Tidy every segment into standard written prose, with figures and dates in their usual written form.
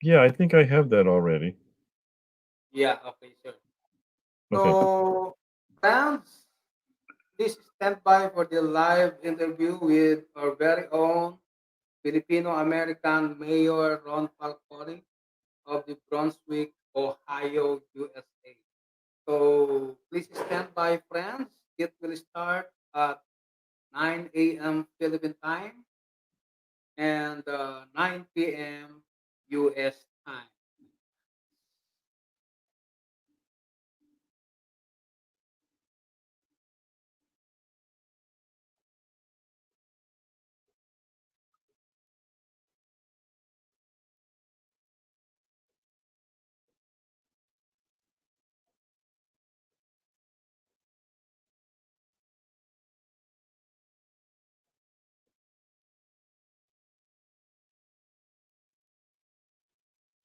Yeah, I think I have that already. Yeah, okay, sure. Okay. So, friends, please stand by for the live interview with our very own Filipino American Mayor Ron Falconi of the Brunswick, Ohio, USA. So, please stand by, friends. It will start at 9 a.m. Philippine time and 9 p.m. US time.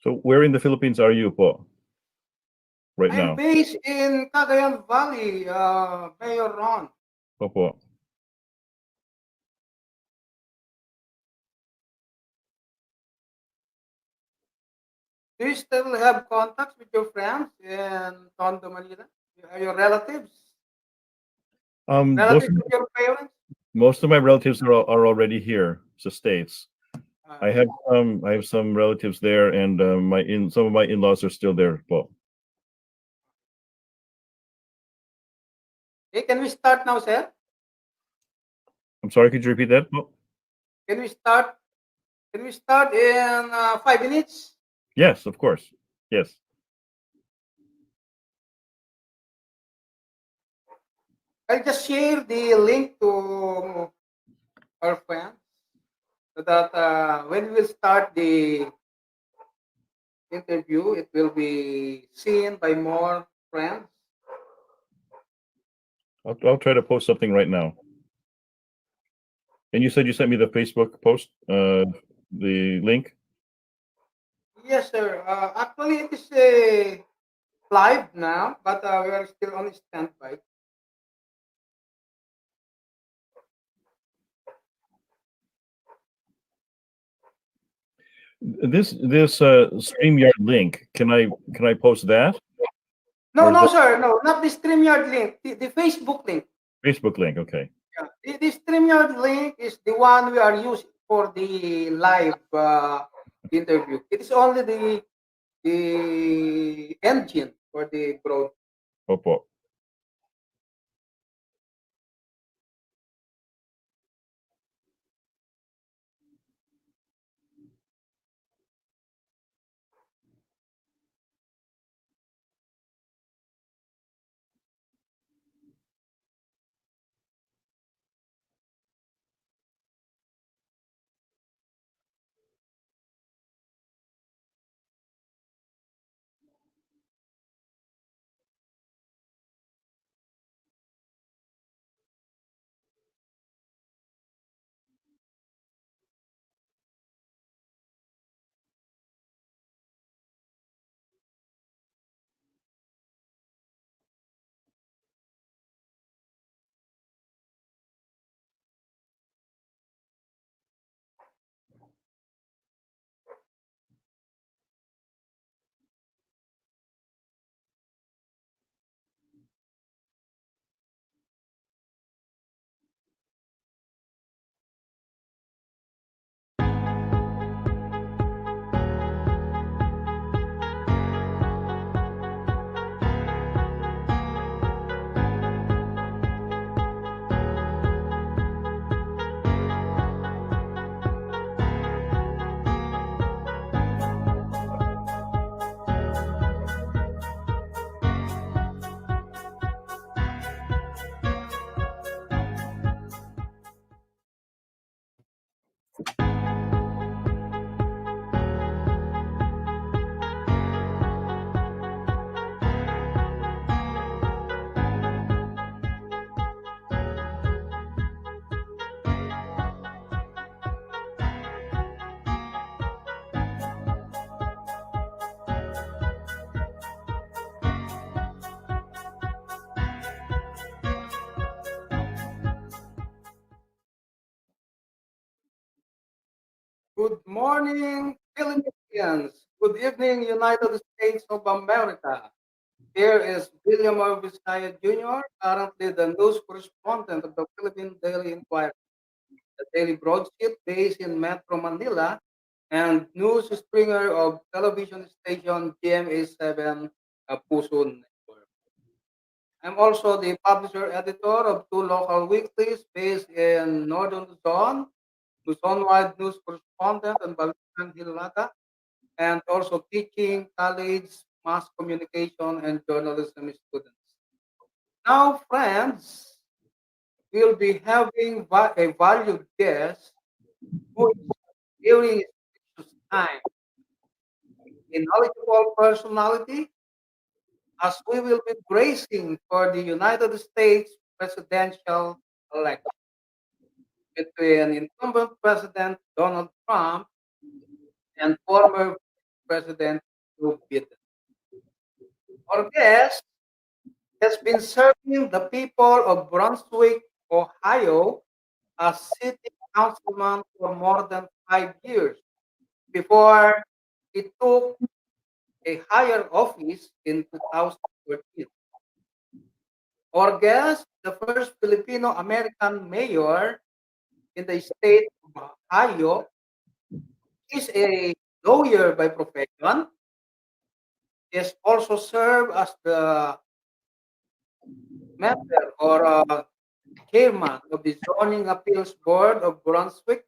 So where in the Philippines are you po right I'm now? based in Cagayan Valley, Mayor Ron. Opo. Do you still have contacts with your friends in Tondo, Manila? Are your relatives? Um, most Relatives of, of your parents? most of my relatives are already here, the states. Uh, I have some relatives there, and some of my in-laws are still there po. okay, can we start now, sir? I'm sorry, could you repeat that po? Can we start? Can we start in 5 minutes? Yes, of course. Yes. I'll just share the link to our friends so that when we start the interview, it will be seen by more friends. I'll try to post something right now. And you said you sent me the Facebook post, the link. Yes, sir. Actually, it is a live now, but we are still on standby. This StreamYard link. Can I post that, No, or is no, that sir. No, not the StreamYard link. The Facebook link. Facebook link? Okay. Yeah. The StreamYard link is the one we are using for the live interview. It is only the engine for the broad. Opo. Good morning, Philippines. Good evening, United States of America. Here is William R. Vizcaya Jr., currently the news correspondent of the Philippine Daily Inquirer, the daily broadsheet based in Metro Manila, and news stringer of television station GMA7 Puso Network. I'm also the publisher editor of two local weeklies based in Northern Luzon, Luzon-wide news correspondent and Balikan Hilaga, and also teaching college mass communication and journalism students. Now, friends, we'll be having a valued guest who is during his precious time, a knowledgeable personality, as we will be bracing for the United States presidential election between incumbent President Donald Trump and former President Joe Biden. Our guest has been serving the people of Brunswick, Ohio, as city councilman for more than 5 years before he took a higher office in 2014. Our guest, the first Filipino American mayor in the state of Ohio, is a lawyer by profession. He has also served as the member or chairman of the Zoning Appeals Board of Brunswick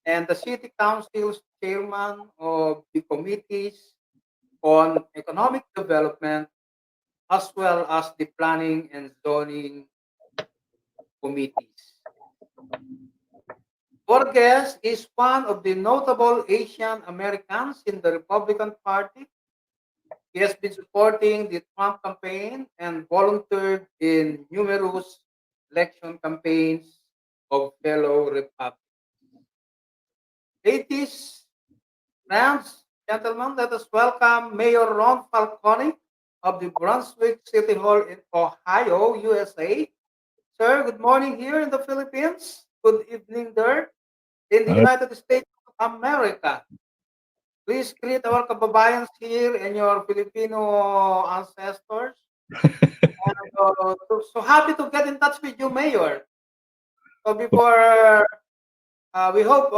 and the City Council's chairman of the committees on economic development as well as the planning and zoning committees. Borges is one of the notable Asian Americans in the Republican Party. He has been supporting the Trump campaign and volunteered in numerous election campaigns of fellow Republicans. Ladies, friends, gentlemen, let us welcome Mayor Ron Falconi of the Brunswick City Hall in Ohio, USA. Sir, good morning here in the Philippines. Good evening there in the Uh, United States of America. Please greet our kababayans here and your Filipino ancestors. And, so happy to get in touch with you, Mayor. So before we hope,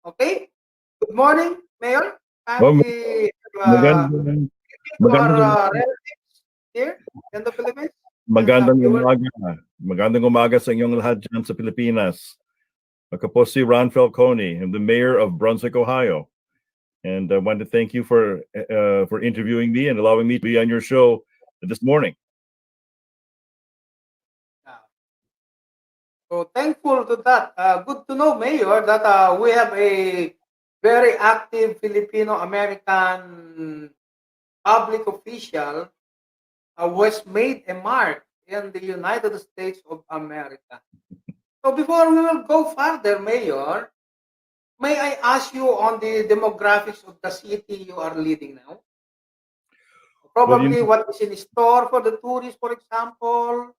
okay. Good morning, Mayor. oh, Kindly magandang, greet to our magandang, relatives here in the Philippines and magandang viewers. umaga. Magandang umaga sa inyong lahat dyan sa Pilipinas. Ako po si Ron Falconi. I'm the mayor of Brunswick, Ohio. And I want to thank you for interviewing me and allowing me to be on your show this morning. Yeah. So thankful to that. Good to know, Mayor, that we have a very active Filipino American public official who has made a mark in the United States of America. So before we will go further, Mayor, may I ask you on the demographics of the city you are leading now? Well, Probably what is in store for the tourists, for example,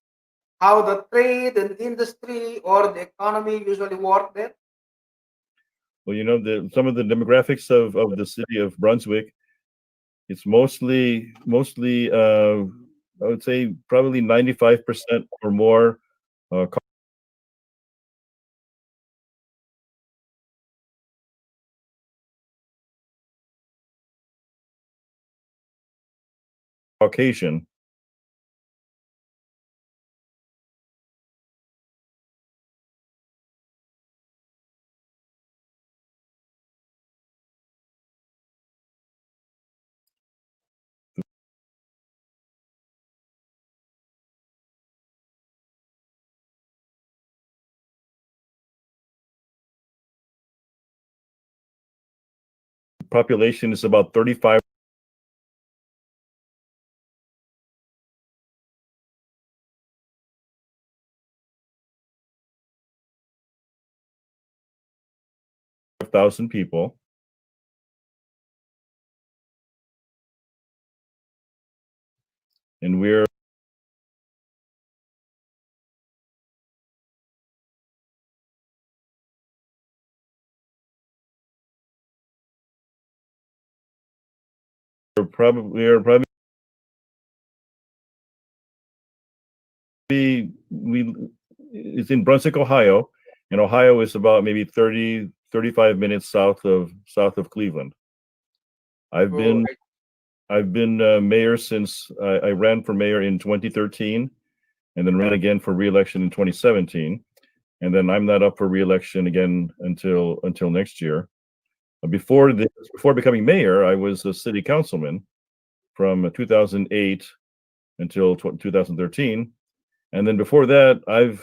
how the trade and industry or the economy usually work there? some of the demographics of the city of Brunswick, it's mostly I would say probably 95% or more uh, Caucasian. Population is about 35,000 people. And we're probably we it's in Brunswick, Ohio, and Ohio is about maybe 35 minutes south of Cleveland. I've been mayor since I ran for mayor in 2013, and then ran again for re-election in 2017, and then I'm not up for re-election again until next year. Before becoming mayor, I was a city councilman from 2008 until 2013. And then before that, I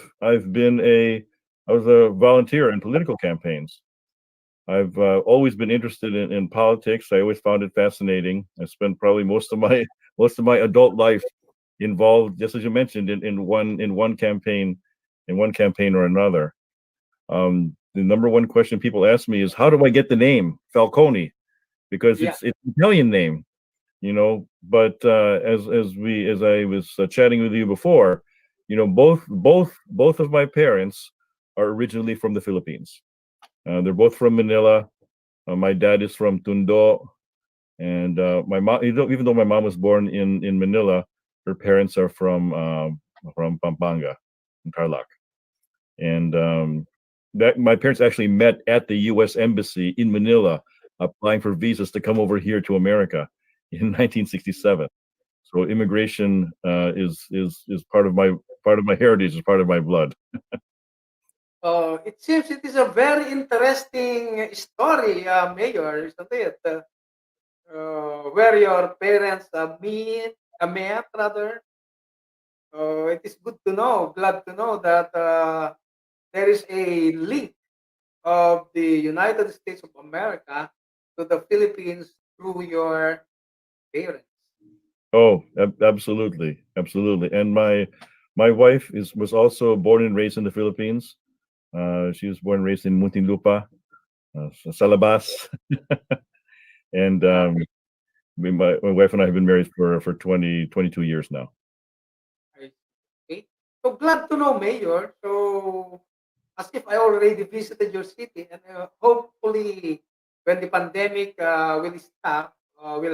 was a volunteer in political campaigns. I've always been interested in politics. I always found it fascinating. I spent probably most of my adult life involved, just as you mentioned, in one campaign or another. The number one question people ask me is, how do I get the name Falconi? Because it's an Italian name, But as I was chatting with you before, both of my parents are originally from the Philippines. They're both from Manila. My dad is from Tondo, and my mom, even though my mom was born in Manila, her parents are from Pampanga, in Tarlac, and that my parents actually met at the U.S. Embassy in Manila, applying for visas to come over here to America in 1967. So immigration is part of my heritage, is part of my blood. It seems it is a very interesting story, Mayor, isn't it? Where your parents met rather. It is good to know, glad to know that there is a link of the United States of America to the Philippines through your parents. Oh, absolutely, absolutely. And my wife was also born and raised in the Philippines. She was born and raised in Muntinlupa, Salabas, and my wife and I have been married for 22 years now. Okay. So glad to know, Mayor. So as if I already visited your city, and hopefully, when the pandemic will stop, we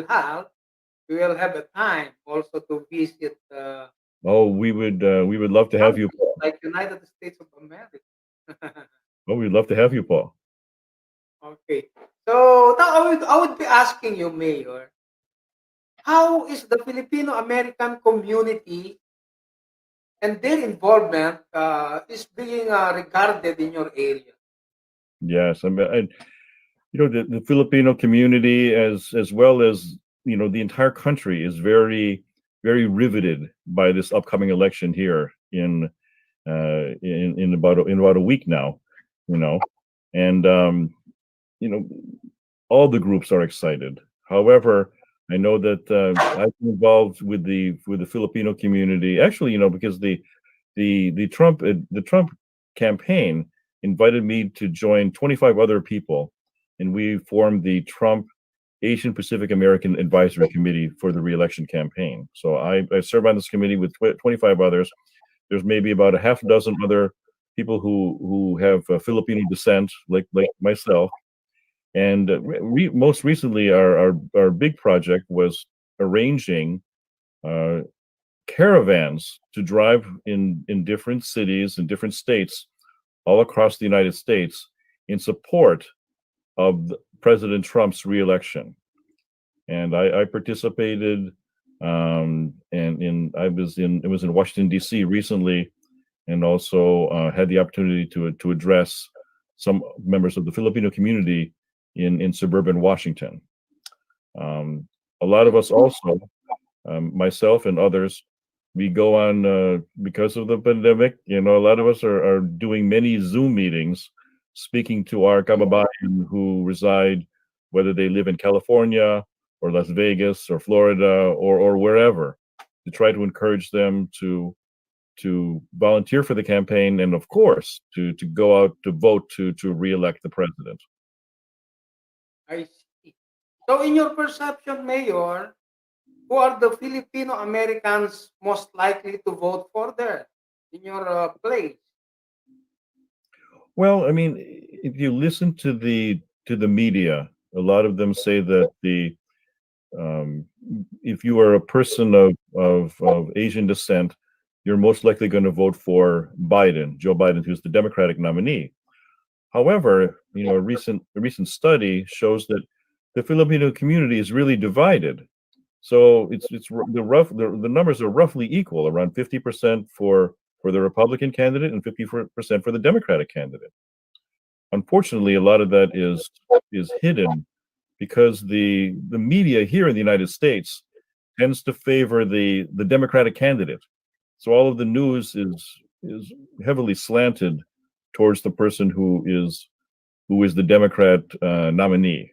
will have a time also to visit. Oh, we would love to have you, Paul. Like United States of America. Oh, we'd love to have you, Paul. Okay. So now I would be asking you, Mayor, how is the Filipino American community and their involvement is being regarded in your area? Yes, I mean, the Filipino community, as well as the entire country, is very riveted by this upcoming election here in about a week now, and all the groups are excited. However, I know that I've been involved with the Filipino community, actually, because the Trump campaign invited me to join 25 other people, and we formed the Trump Asian Pacific American Advisory Committee for the re-election campaign. So I serve on this committee with 25 others. There's maybe about a half dozen other people who have Filipino descent, like myself. And most recently, our big project was arranging caravans to drive in different cities and different states all across the United States in support of President Trump's reelection. And I participated, and it was in Washington D.C. recently, and also had the opportunity to address some members of the Filipino community in suburban Washington. A lot of us also, myself and others, we go on because of the pandemic. A lot of us are doing many Zoom meetings, speaking to our kababayan who reside, whether they live in California or Las Vegas or Florida or wherever, to try to encourage them to volunteer for the campaign, and of course to go out to vote to re-elect the president. I see. So in your perception, Mayor, who are the Filipino Americans most likely to vote for there in your place? Well, I mean, if you listen to the media, a lot of them say that if you are a person of Asian descent, you're most likely going to vote for Biden, Joe Biden, who's the Democratic nominee. However, a recent study shows that the Filipino community is really divided. So the numbers are roughly equal, around 50% for the Republican candidate and 50% for the Democratic candidate. Unfortunately, a lot of that is hidden because the media here in the United States tends to favor the Democratic candidate. So all of the news is heavily slanted towards the person who is the Democrat nominee.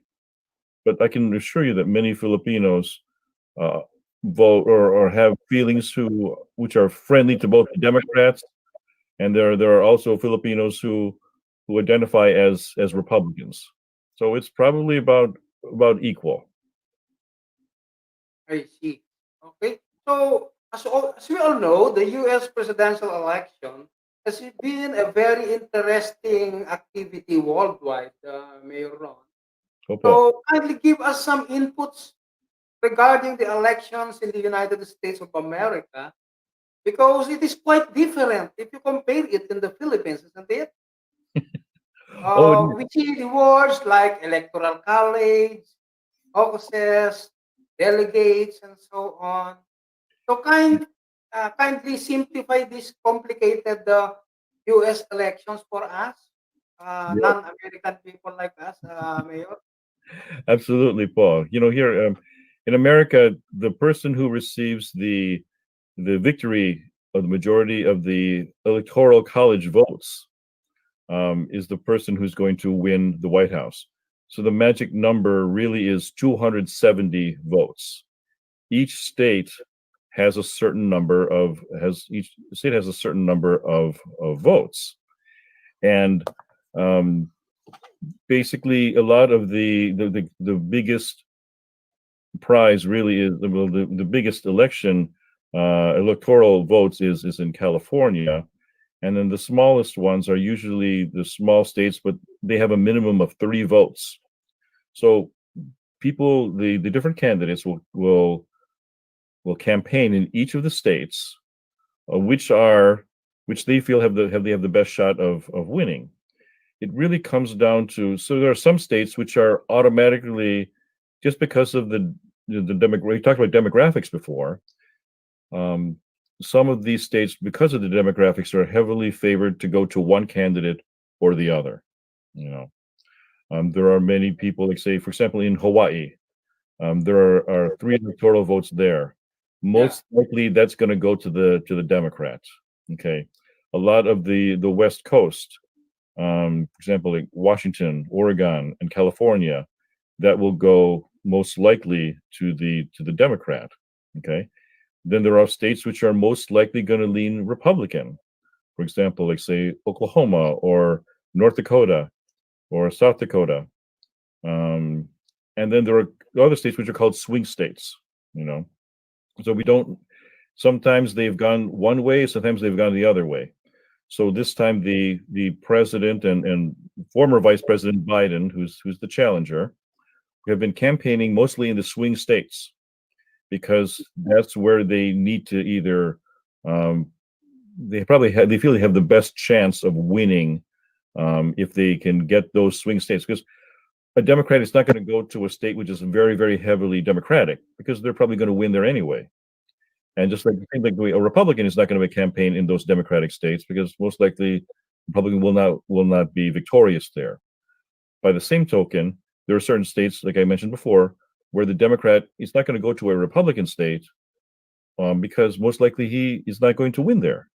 But I can assure you that many Filipinos uh, vote or have feelings which are friendly to both the Democrats, and there are also Filipinos who identify as Republicans. So it's probably about equal. I see. Okay. So, as we all know, the U.S. presidential election has been a very interesting activity worldwide, Mayor Ron. Opo. So, kindly give us some inputs regarding the elections in the United States of America, because it is quite different if you compare it in the Philippines, isn't it? Oh, We see the words like electoral college, caucuses, delegates, and so on. So kindly simplify this complicated U.S. elections for us, yeah, non-American people like us, Mayor. absolutely, Paul. Here in America, the person who receives the victory of the majority of the electoral college votes is the person who's going to win the White House. So the magic number really is 270 votes. Each state has a certain number of has each state has a certain number of votes, and um, basically a lot of the biggest prize really is the biggest electoral votes is in California. And then the smallest ones are usually the small states, but they have a minimum of 30 votes. So the different candidates will campaign in each of the states, which they feel have the best shot of winning. It really comes down to, so there are some states which are automatically, just because of we talked about demographics before. Um, some of these states, because of the demographics, are heavily favored to go to one candidate or the other. You know, there are many people, like say, for example, in Hawaii, there are three electoral votes there. Yeah. Most likely, that's going to go to the Democrats. Okay, a lot of the West Coast, for example, like Washington, Oregon, and California, that will go most likely to the Democrat. Okay, then there are states which are most likely going to lean Republican. For example, like say Oklahoma or North Dakota or South Dakota. Um, and then there are other states which are called swing states. You know, so we don't. Sometimes they've gone one way, sometimes they've gone the other way. So this time, the president and former Vice President Biden, who's the challenger, have been campaigning mostly in the swing states because that's where they need to either um, they feel they have the best chance of winning if they can get those swing states, because a Democrat is not going to go to a state which is very, very heavily Democratic because they're probably going to win there anyway. And just like the way a Republican is not going to make campaign in those Democratic states because most likely Republican will not be victorious there. By the same token, there are certain states, like I mentioned before, where the Democrat is not going to go to a Republican state because most likely he is not going to win there.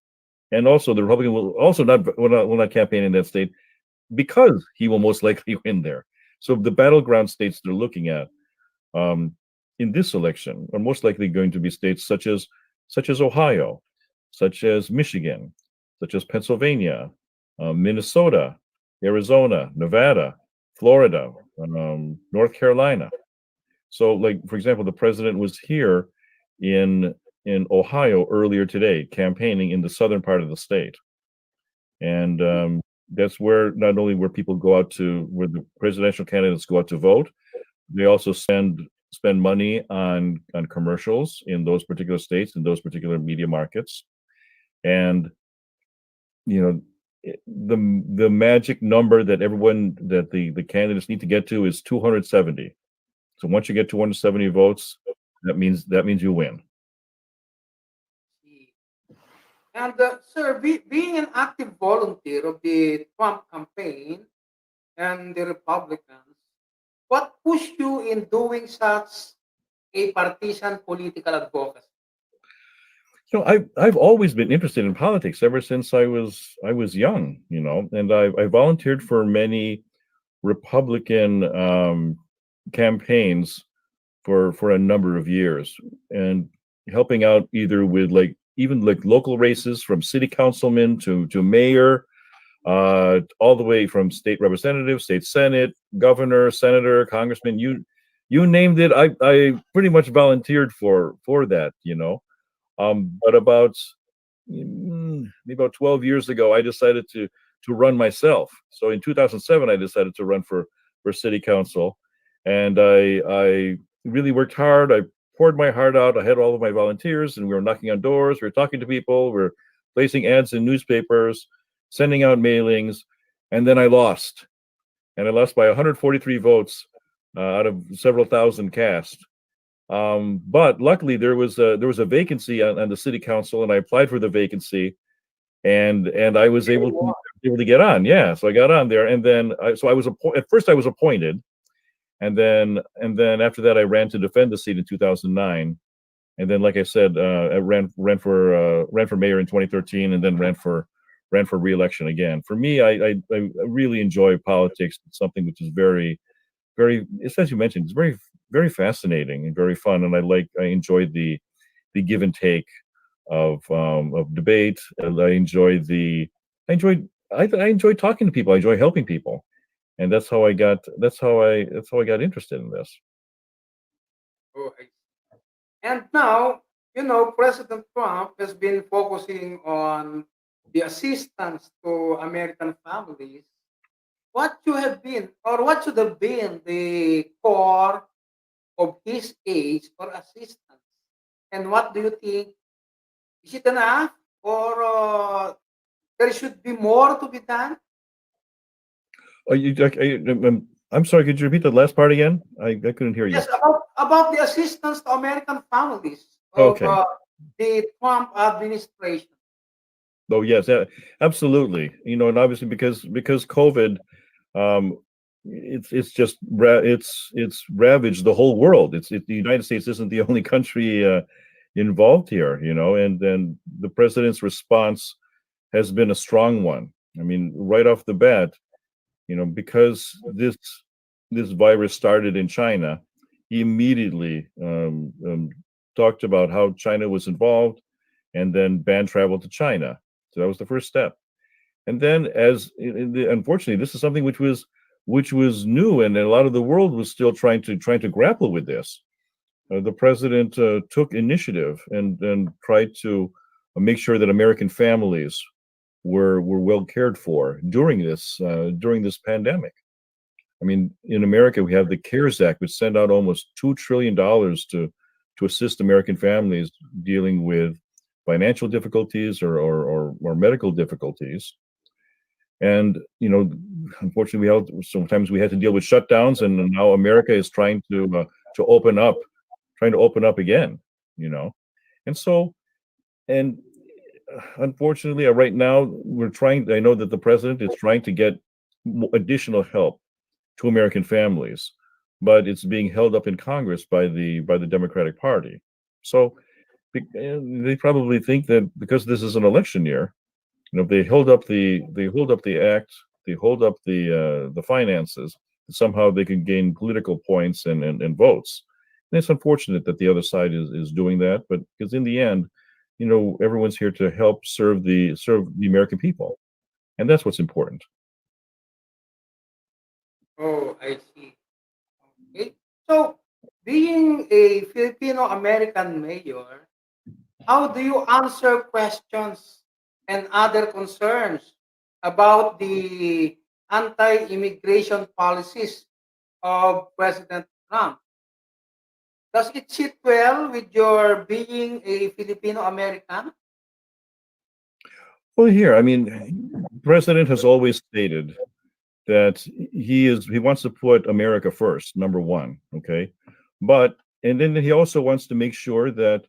And also, the Republican will also not campaign in that state because he will most likely win there. So the battleground states they're looking at um, in this election are most likely going to be states such as Ohio, such as Michigan, such as Pennsylvania, Minnesota, Arizona, Nevada, Florida, North Carolina. So, like for example, the president was here in Ohio earlier today, campaigning in the southern part of the state, and that's where not only where people go out to where the presidential candidates go out to vote, they also spend money on commercials in those particular states, in those particular media markets. And you know, the magic number that the candidates need to get to is 270. So once you get 270 votes, that means you win. And sir, being an active volunteer of the Trump campaign and the Republicans, what pushed you in doing such a partisan political advocacy? So I've always been interested in politics ever since I was young, and I volunteered for many Republican campaigns for a number of years, and helping out either with even local races from city councilman to mayor, all the way from state representative, state senate, governor, senator, congressman, you named it. I pretty much volunteered for that, but maybe about 12 years ago, I decided to run myself. So in 2007, I decided to run for city council, and I really worked hard. I poured my heart out. I had all of my volunteers, and we were knocking on doors. We were talking to people. We were placing ads in newspapers, sending out mailings, and then I lost. And I lost by 143 votes out of several thousand cast. But luckily, there was a vacancy on the city council, and I applied for the vacancy, and I was able to get on. Yeah, so I got on there, and then at first I was appointed, and then after that I ran to defend the seat in 2009, and then, like I said, I ran for mayor in 2013, and then ran for re-election again. For me, I really enjoy politics. It's something which is very, very, as you mentioned, it's very, very fascinating and very fun, and I enjoy the give and take of debate, and I enjoy talking to people. I enjoy helping people, and that's how I got interested in this. Oh, and now, President Trump has been focusing on the assistance to American families. What should have been the core of his age for assistance? And what do you think? Is it enough, or there should be more to be done? I'm sorry. Could you repeat the last part again? I couldn't hear you. Yes, about the assistance to American families of Okay. the Trump administration. Oh yes, absolutely. And obviously because COVID, um, it's ravaged the whole world. The United States isn't the only country involved here, and then the president's response has been a strong one. I mean, right off the bat, because this virus started in China, he immediately talked about how China was involved, and then banned travel to China. So that was the first step. And then, unfortunately, this is something which was new, and a lot of the world was still trying to grapple with this. The president took initiative and tried to make sure that American families were well cared for during this pandemic. I mean, in America, we have the CARES Act, which sent out almost $2 trillion to assist American families dealing with financial difficulties or medical difficulties. And unfortunately, sometimes we had to deal with shutdowns, and now America is trying to open up, again. And so, and unfortunately, right now I know that the president is trying to get additional help to American families, but it's being held up in Congress by the Democratic Party. So they probably think that because this is an election year, they hold up the act, they hold up the finances, somehow they can gain political points and votes. And it's unfortunate that the other side is doing that, but because in the end, everyone's here to help serve the American people, and that's what's important. Oh, I see. Okay. So, being a Filipino American mayor, how do you answer questions and other concerns about the anti-immigration policies of President Trump? Does it sit well with your being a Filipino American? Well, here, I mean, the president has always stated that he wants to put America first, number one. Okay, but and then he also wants to make sure that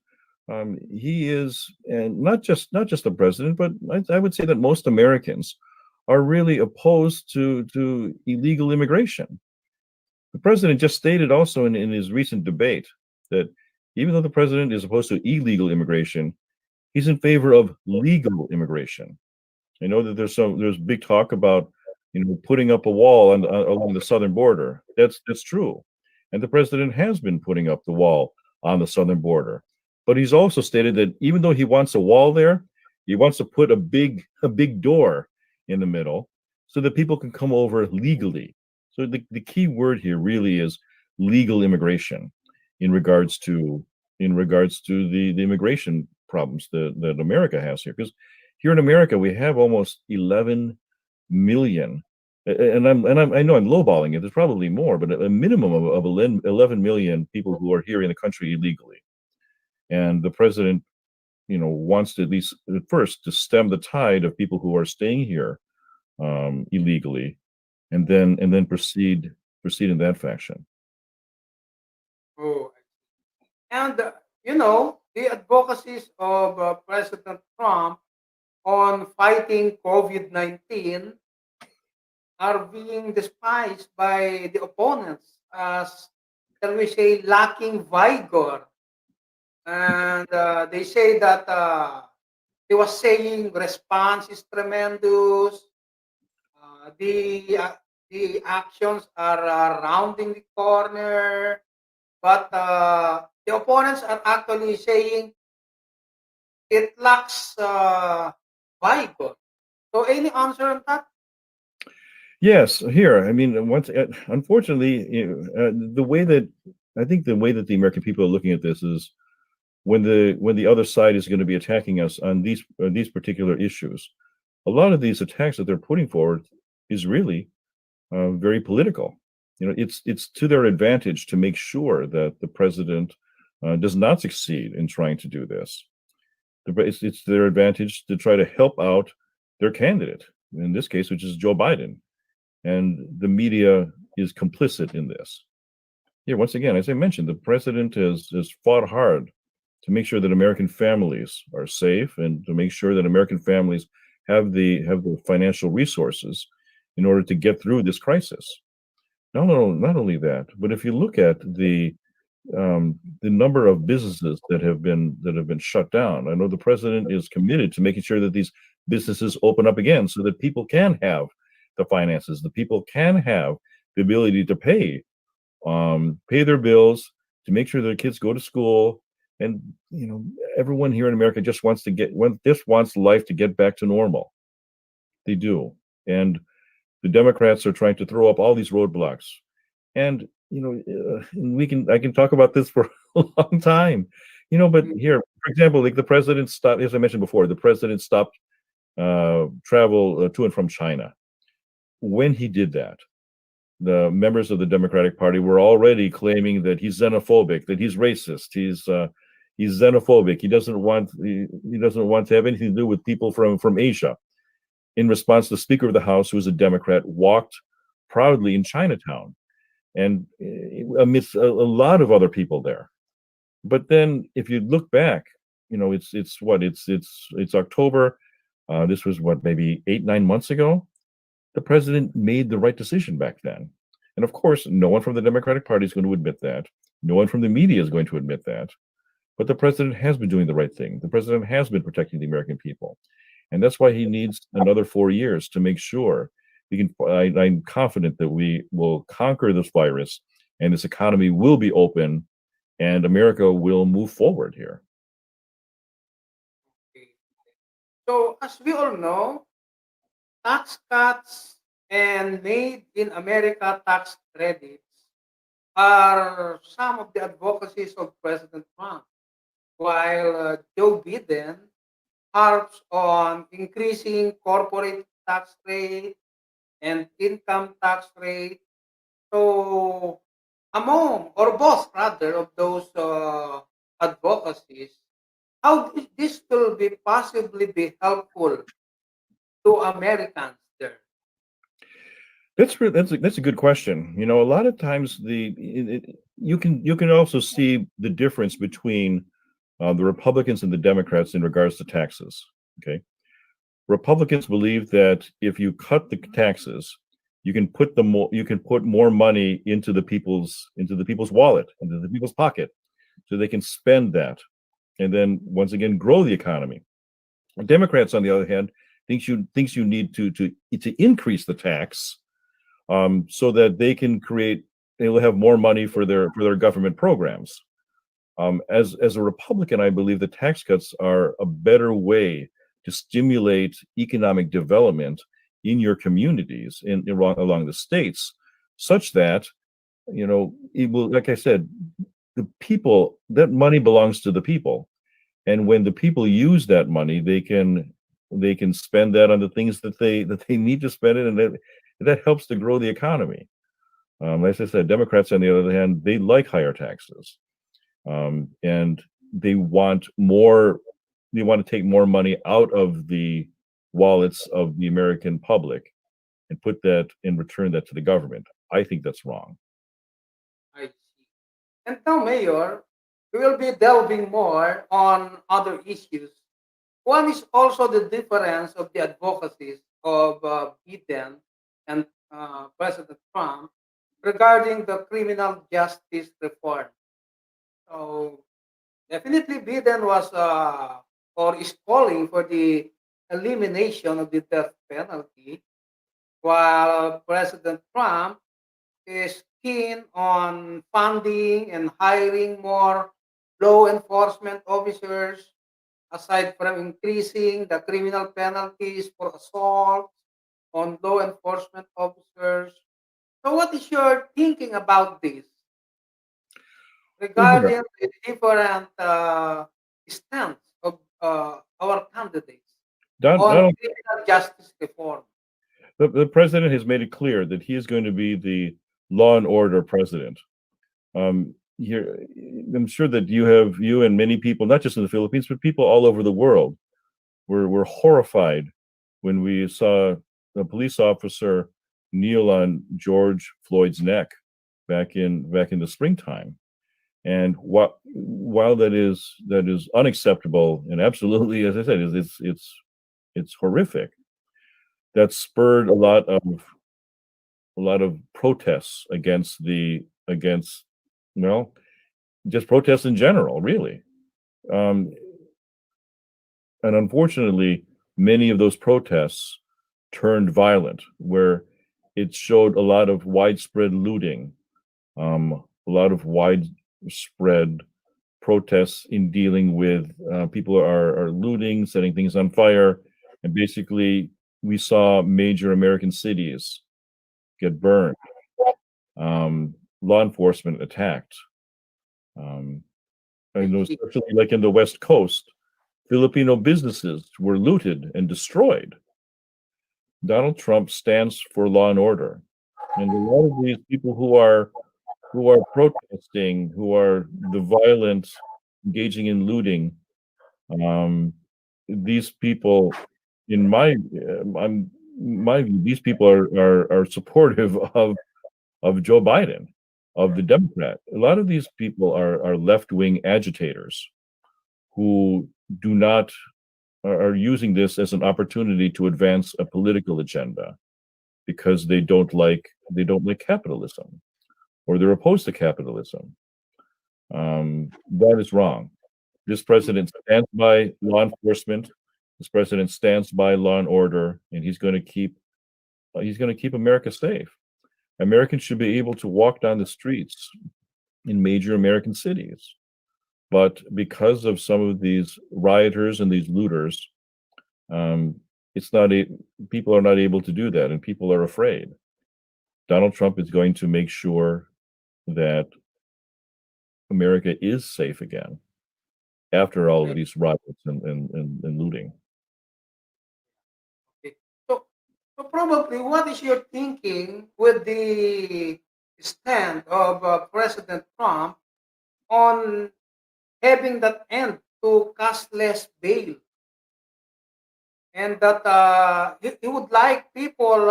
he is, and not just the president, but I would say that most Americans are really opposed to illegal immigration. The president just stated also in his recent debate that even though the president is opposed to illegal immigration, he's in favor of legal immigration. I know that there's big talk about putting up a wall along the southern border. That's true, and the president has been putting up the wall on the southern border. But he's also stated that even though he wants a wall there, he wants to put a big door in the middle so that people can come over legally. So the key word here really is legal immigration in regards to the immigration problems that America has here. Because here in America, we have almost 11 million, I know I'm lowballing it. There's probably more, but a minimum of 11 million people who are here in the country illegally. And the president, wants to at least at first to stem the tide of people who are staying here illegally, and then proceed in that fashion. Oh, and the advocacies of President Trump on fighting COVID-19 are being despised by the opponents as, shall we say, lacking vigor. And they say that he was saying response is tremendous. Uh, the uh, the actions are rounding the corner, but the opponents are actually saying it lacks vigor. So, any answer on that? Yes, here. I mean, unfortunately, the way that I think the way that the American people are looking at this is when the other side is going to be attacking us on these particular issues. A lot of these attacks that they're putting forward is really very political. It's to their advantage to make sure that the president does not succeed in trying to do this. It's their advantage to try to help out their candidate in this case, which is Joe Biden, and the media is complicit in this. Yeah, once again, as I mentioned, the president has fought hard to make sure that American families are safe and to make sure that American families have the financial resources in order to get through this crisis. Not only that, but if you look at the number of businesses that have been shut down, I know the president is committed to making sure that these businesses open up again so that people can have the finances, the people can have the ability to pay their bills, to make sure their kids go to school, and everyone here in America just wants life to get back to normal. They do, and the Democrats are trying to throw up all these roadblocks. And I can talk about this for a long time. But Mm. here, for example, like the president stopped, as I mentioned before, the president stopped travel to and from China. When he did that, the members of the Democratic Party were already claiming that he's xenophobic, that he's racist, he's xenophobic. He doesn't want to have anything to do with people from Asia. In response, the Speaker of the House, who was a Democrat, walked proudly in Chinatown, and amidst a lot of other people there. But then, if you look back, it's October. This was what, maybe 8 9 months ago. The president made the right decision back then. And of course, no one from the Democratic Party is going to admit that. No one from the media is going to admit that. But the president has been doing the right thing. The president has been protecting the American people. And that's why he needs another 4 years to make sure I'm confident that we will conquer this virus and this economy will be open and America will move forward here. Okay. So, as we all know, tax cuts and made in America tax credits are some of the advocacies of President Trump, while Joe Biden harps on increasing corporate tax rate and income tax rate. So, among or both rather of those advocacies, how this will be possibly be helpful to Americans there? That's a good question. You know, a lot of times you can also see the difference between the Republicans and the Democrats in regards to taxes. Okay, Republicans believe that if you cut the taxes, you can put more money into the people's wallet, into the people's pocket, so they can spend that, and then once again grow the economy. Democrats, on the other hand, thinks you need to increase the tax, so that they'll have more money for their government programs. As a Republican, I believe the tax cuts are a better way to stimulate economic development in your communities along the states, such that it will, like I said, the people, that money belongs to the people, and when the people use that money, they can spend that on the things that they need to spend it, and that helps to grow the economy. As I said, Democrats, on the other hand, they like higher taxes, and they want more. They want to take more money out of the wallets of the American public and put that and return that to the government. I think that's wrong. I see. And now, Mayor, we will be delving more on other issues. One is also the difference of the advocacies of Biden and President Trump regarding the criminal justice reform. So definitely Biden was or is calling for the elimination of the death penalty, while President Trump is keen on funding and hiring more law enforcement officers aside from increasing the criminal penalties for assault on law enforcement officers. So, what is your thinking about this Well, here, regarding the different stance of our candidates on Donald, criminal justice reform? the president has made it clear that he is going to be the law and order president. Here, I'm sure that you and many people, not just in the Philippines, but people all over the world, were horrified when we saw a police officer kneel on George Floyd's neck back in the springtime. And while that is unacceptable and absolutely, as I said, it's horrific. That spurred a lot of protests against well, just protests in general, really. Um, and unfortunately, many of those protests turned violent, where it showed a lot of widespread looting, a lot of widespread protests in dealing with people are looting, setting things on fire, and basically we saw major American cities get burned, law enforcement attacked. Um, I I know, see. especially like in the West Coast, Filipino businesses were looted and destroyed. Donald Trump stands for law and order, and a lot of these people who are protesting, who are the violent, engaging in looting, um, these people, in my view, these people are supportive of Joe Biden, of the Democrat. A lot of these people are left wing agitators who do not are using this as an opportunity to advance a political agenda because they don't like capitalism, or they're opposed to capitalism. That is wrong. This president stands by law enforcement. This president stands by law and order, and he's going to keep America safe. Americans should be able to walk down the streets in major American cities, but because of some of these rioters and these looters, um, it's not a, people are not able to do that, and people are afraid. Donald Trump is going to make sure that America is safe again after all of these riots and looting. Okay. So, so probably, what is your thinking with the stand of President Trump on having that end to cashless bail, and that he would like people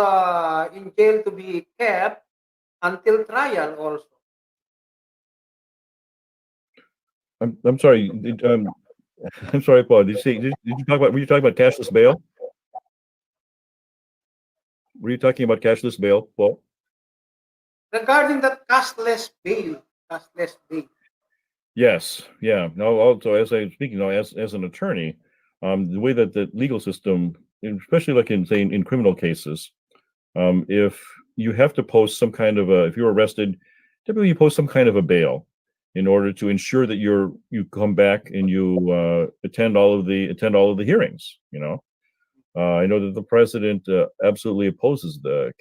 in jail to be kept until trial also. I'm sorry. I'm sorry, Paul. Did you say? Did you talk about? Were you talking about cashless bail? Were you talking about cashless bail, Paul? Regarding that cashless bail. Yes. Yeah. No. Also, as I'm speaking, as an attorney, the way that the legal system, especially like in say in criminal cases, if you have to post some kind of a, if you're arrested, typically you post some kind of a bail in order to ensure that you come back and you attend all of the hearings. I know that the president absolutely opposes the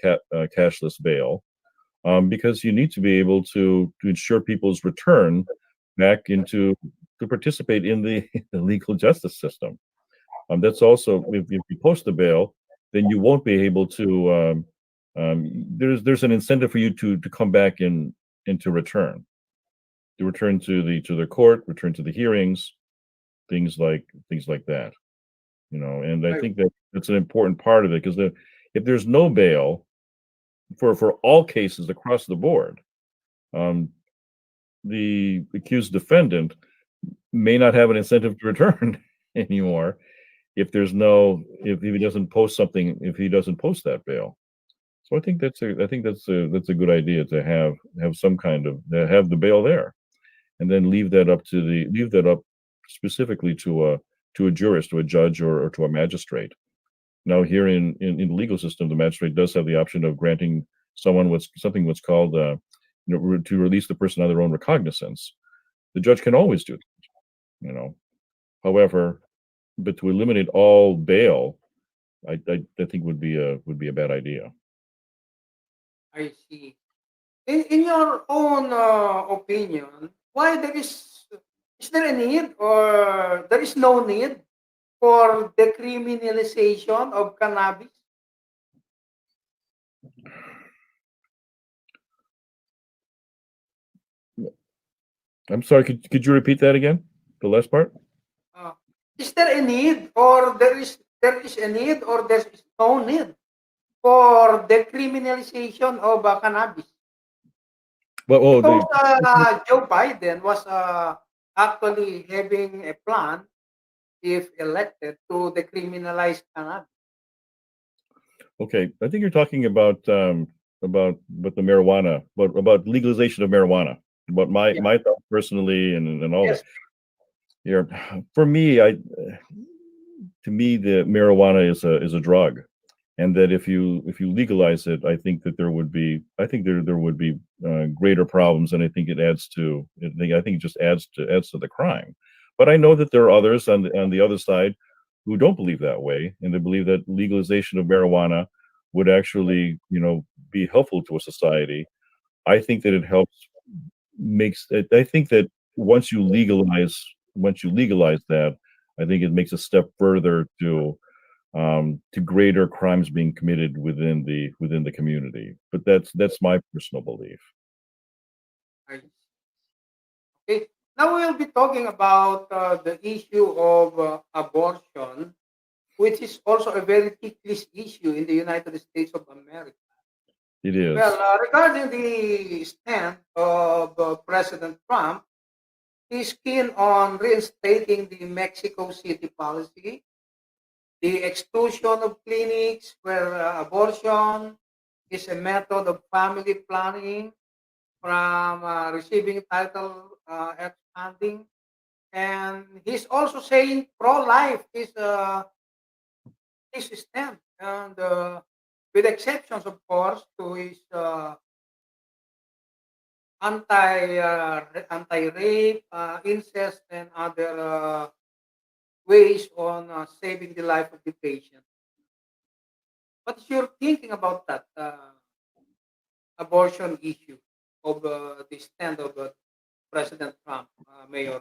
cashless bail because you need to be able to ensure people's return back into to participate in the, the legal justice system. That's also if you post the bail, then you won't be able to. There's an incentive for you to come back and to return to the court, return to the hearings, things like that. And I Right. think that that's an important part of it because if there's no bail for all cases across the board, um, the accused defendant may not have an incentive to return anymore if he doesn't post something, if he doesn't post that bail. So I think that's a good idea to have some kind of have the bail there, and then leave that up specifically to a jurist, to a judge, or to a magistrate. Now, here in the legal system, the magistrate does have the option of granting someone what's called to release the person on their own recognizance. The judge can always do that. However, but to eliminate all bail, I think would be a bad idea. I see. In your own opinion, why is there a need or there is no need for decriminalization of cannabis? I'm sorry, could you repeat that again? The last part? Uh, is there a need or there is a need or there is no need for decriminalization of cannabis? Well, Because Joe Biden was actually having a plan, if elected, to decriminalize cannabis. okay. I think you're talking about the marijuana, about legalization of marijuana, about Yeah. my thoughts personally and all that. Yes. Yeah, for me, to me the marijuana is a drug, and that if you legalize it, I think there would be greater problems, and I think it just adds to the crime. But I know that there are others on the other side who don't believe that way, and they believe that legalization of marijuana would actually be helpful to a society. I think that it helps makes it, I think that once you legalize that, I think it makes a step further to greater crimes being committed within the community. But that's my personal belief. I Okay. Now we'll be talking about the issue of abortion, which is also a very ticklish issue in the United States of America. It Well, is. regarding the stand of President Trump, he's keen on reinstating the Mexico City policy, the exclusion of clinics where abortion is a method of family planning from receiving Title X funding. And he's also saying pro-life is his stand, and with exceptions, of course, to his anti-rape, incest, and other ways on saving the life of the patient. What's your thinking about that abortion issue of the stand of President Trump, Mayor?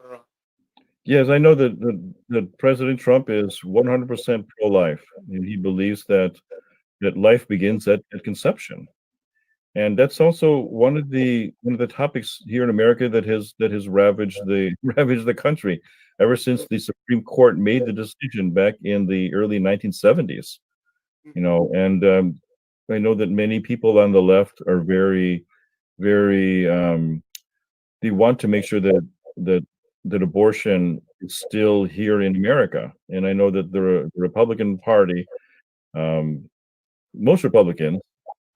Yes, I know that President Trump is 100% pro-life, and he believes that life begins at conception. And that's also one of the topics here in America that has ravaged the ravaged the country ever since the Supreme Court made the decision back in the early 1970s. And I know that many people on the left are very they want to make sure that that abortion is still here in America. And I know that the Republican Party, um, most Republicans,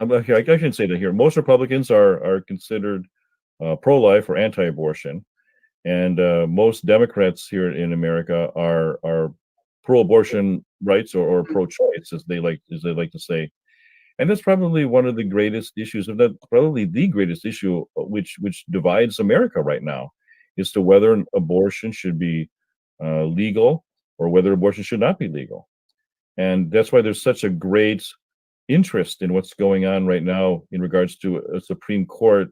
okay, I shouldn't say that here. Most Republicans are considered pro-life or anti-abortion, and most Democrats here in America are pro-abortion rights or pro-choice, as they like to say. And that's probably one of the greatest issues, if not probably the greatest issue, which divides America right now, is to whether an abortion should be legal or whether abortion should not be legal. And that's why there's such a great interest in what's going on right now in regards to a Supreme Court.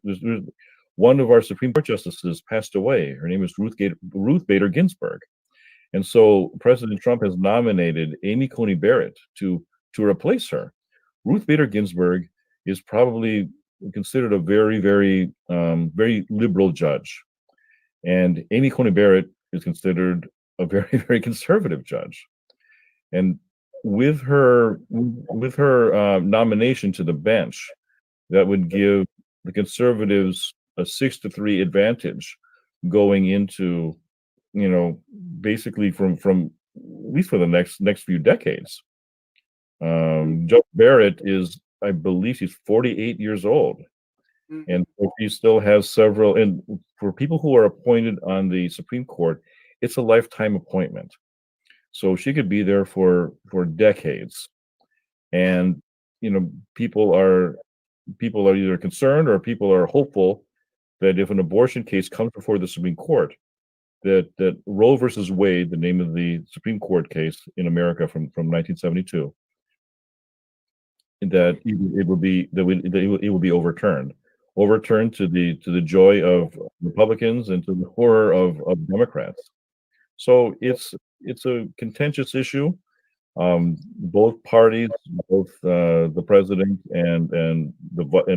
One of our Supreme Court justices passed away. Her name is Ruth Bader Ginsburg. And so President Trump has nominated Amy Coney Barrett to replace her. Ruth Bader Ginsburg is probably considered a very liberal judge, and Amy Coney Barrett is considered a very, very conservative judge. And with her nomination to the bench, that would give the conservatives a 6-3 advantage going into, basically from at least for the next few decades. Judge Barrett is, I believe, she's 48 years old, and so she still has several. And for people who are appointed on the Supreme Court, it's a lifetime appointment, so she could be there for decades. And people are either concerned or people are hopeful that if an abortion case comes before the Supreme Court, that Roe versus Wade, the name of the Supreme Court case in America from 1972, that it will be overturned to the joy of Republicans and to the horror of Democrats. So it's a contentious issue. Both parties, both the president and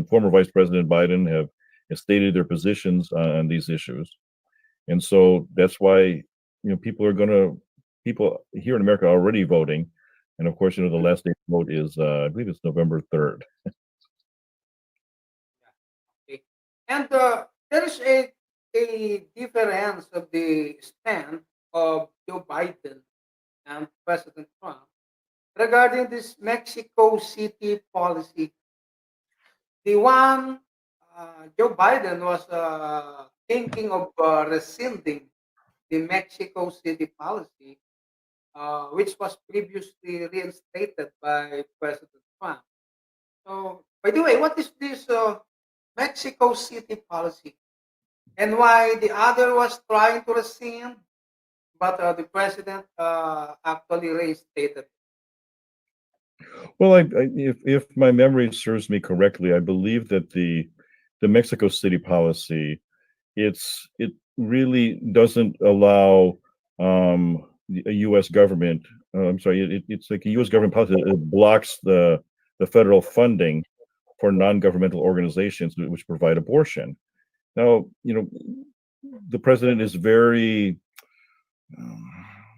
former Vice President Biden have stated their positions on these issues, and so that's why people here in America are already voting, and of course, the last day to vote is I believe it's November 3rd. Okay. And there is a difference of the stand of Joe Biden and President Trump regarding this Mexico City policy. The one Joe Biden was thinking of rescinding the Mexico City policy, which was previously reinstated by President Trump. So, by the way, what is this Mexico City policy, and why the other was trying to rescind, but the president actually reinstated? Well, if my memory serves me correctly, I believe that the Mexico City policy, it really doesn't allow a U.S. government. I'm sorry, it's like a U.S. government policy. It blocks the federal funding for non-governmental organizations which provide abortion. Now, the president is very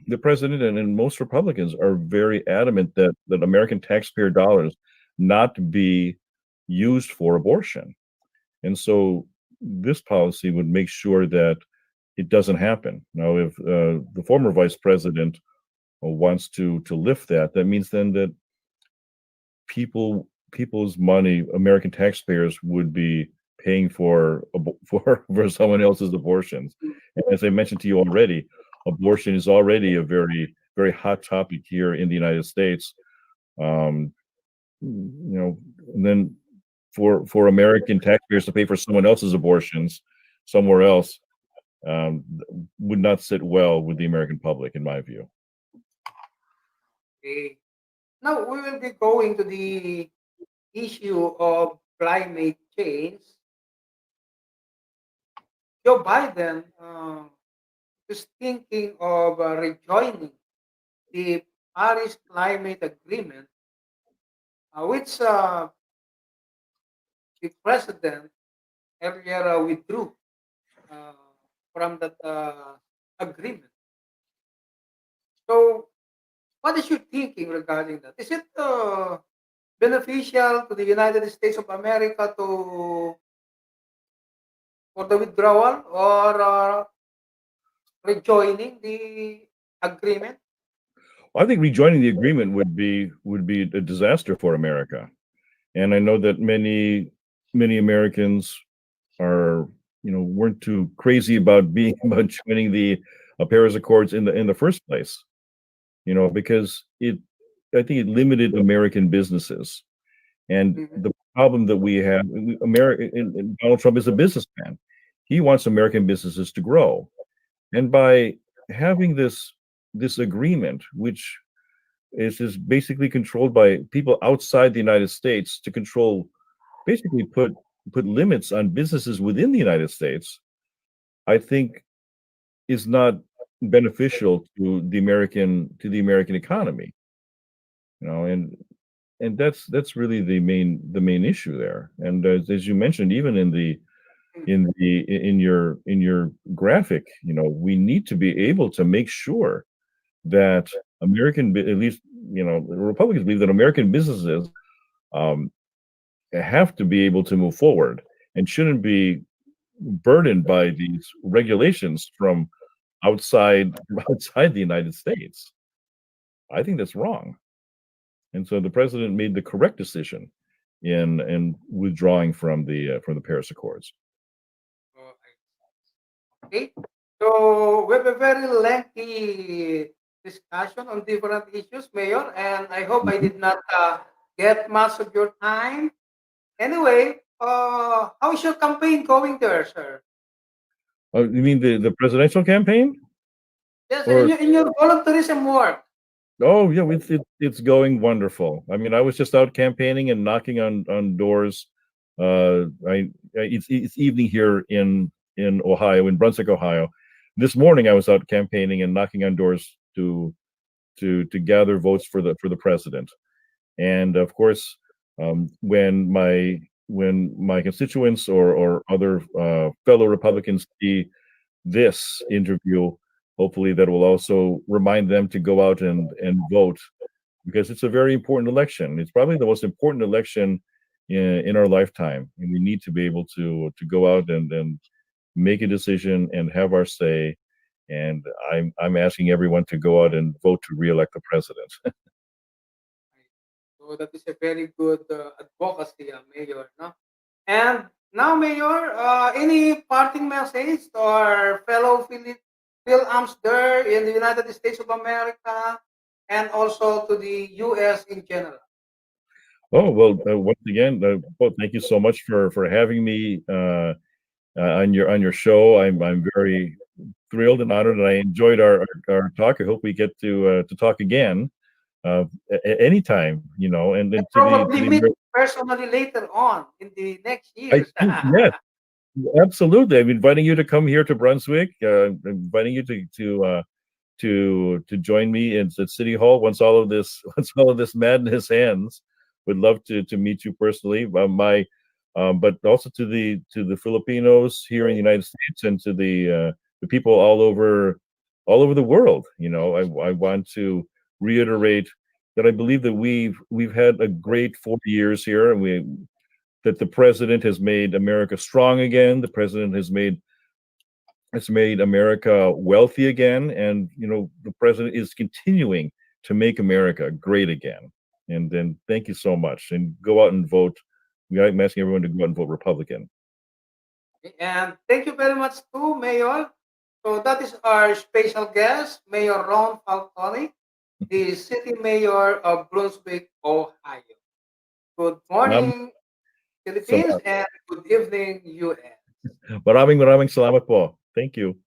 the president and most Republicans are very adamant that American taxpayer dollars not be used for abortion. And so this policy would make sure that it doesn't happen. Now, if the former vice president wants to lift that, that means then that people's money, American taxpayers, would be paying for someone else's abortions. And as I mentioned to you already, abortion is already a very, very hot topic here in the United States. Um, and then for American taxpayers to pay for someone else's abortions somewhere else um, would not sit well with the American public, in my view. Okay. Now we will be going to the issue of climate change. Joe Biden is thinking of rejoining the Paris Climate Agreement, which the president earlier withdrew uh, from that agreement. So, what is your thinking regarding that? Is it beneficial to the United States of America to for the withdrawal or rejoining the agreement? I think rejoining the agreement would be a disaster for America. And I know that many Americans are, weren't too crazy about being about joining the Paris Accords in the first place. Because I think it limited American businesses. And Mhm. the problem that we have, America, and Donald Trump is a businessman. He wants American businesses to grow, and by having this agreement, which is basically controlled by people outside the United States to control, basically put limits on businesses within the United States, I think is not beneficial to the American economy. And that's really the main issue there. And as you mentioned, even in your graphic, we need to be able to make sure that at least, the Republicans believe that American businesses um, have to be able to move forward and shouldn't be burdened by these regulations from outside outside the United States. I think that's wrong. And so the president made the correct decision in withdrawing from the Paris Accords. Oh, okay. So we have a very lengthy discussion on different issues, Mayor, and I hope I Mhm. did not get much of your time. Anyway, how is your campaign going there, sir? You mean the presidential campaign? Yes, Or in your volunteerism work. oh yeah, it's going wonderful. I mean, I was just out campaigning and knocking on doors. It's evening here in Ohio, in Brunswick, Ohio. This morning, I was out campaigning and knocking on doors to gather votes for the president. And of course, when my constituents or other fellow Republicans see this interview, hopefully that will also remind them to go out and vote, because it's a very important election. It's probably the most important election in our lifetime, and we need to be able to go out and make a decision and have our say. And I'm asking everyone to go out and vote to reelect the president. So that is a very good advocacy, Mayor. No? And now, Mayor, any parting message to our fellow Phil-AMs there in the United States of America and also to the U.S. in general? Oh well, once again, well, thank you so much for having me on your show. I'm very thrilled and honored, and I enjoyed our talk. I hope we get to talk again anytime. And then And to the probably meet personally later on in the next I years. think yes, absolutely. I'm inviting you to come here to Brunswick. I'm inviting you to join me at City Hall once all of this once all of this madness ends. Would love to meet you personally. But also to the Filipinos here in the United States, and to the people all over the world. I want to reiterate that I believe that we've had a great 40 years here, and that the president has made America strong again. The president has made America wealthy again, and the president is continuing to make America great again. And then thank you so much, and go out and vote. I'm asking everyone to go out and vote Republican. And thank you very much too, Mayor. So that is our special guest, Mayor Ron Falconi, the City Mayor of Brunswick, Ohio. Good Maraming morning, Philippines, salamat. and good evening, US. Maraming salamat po. Thank you.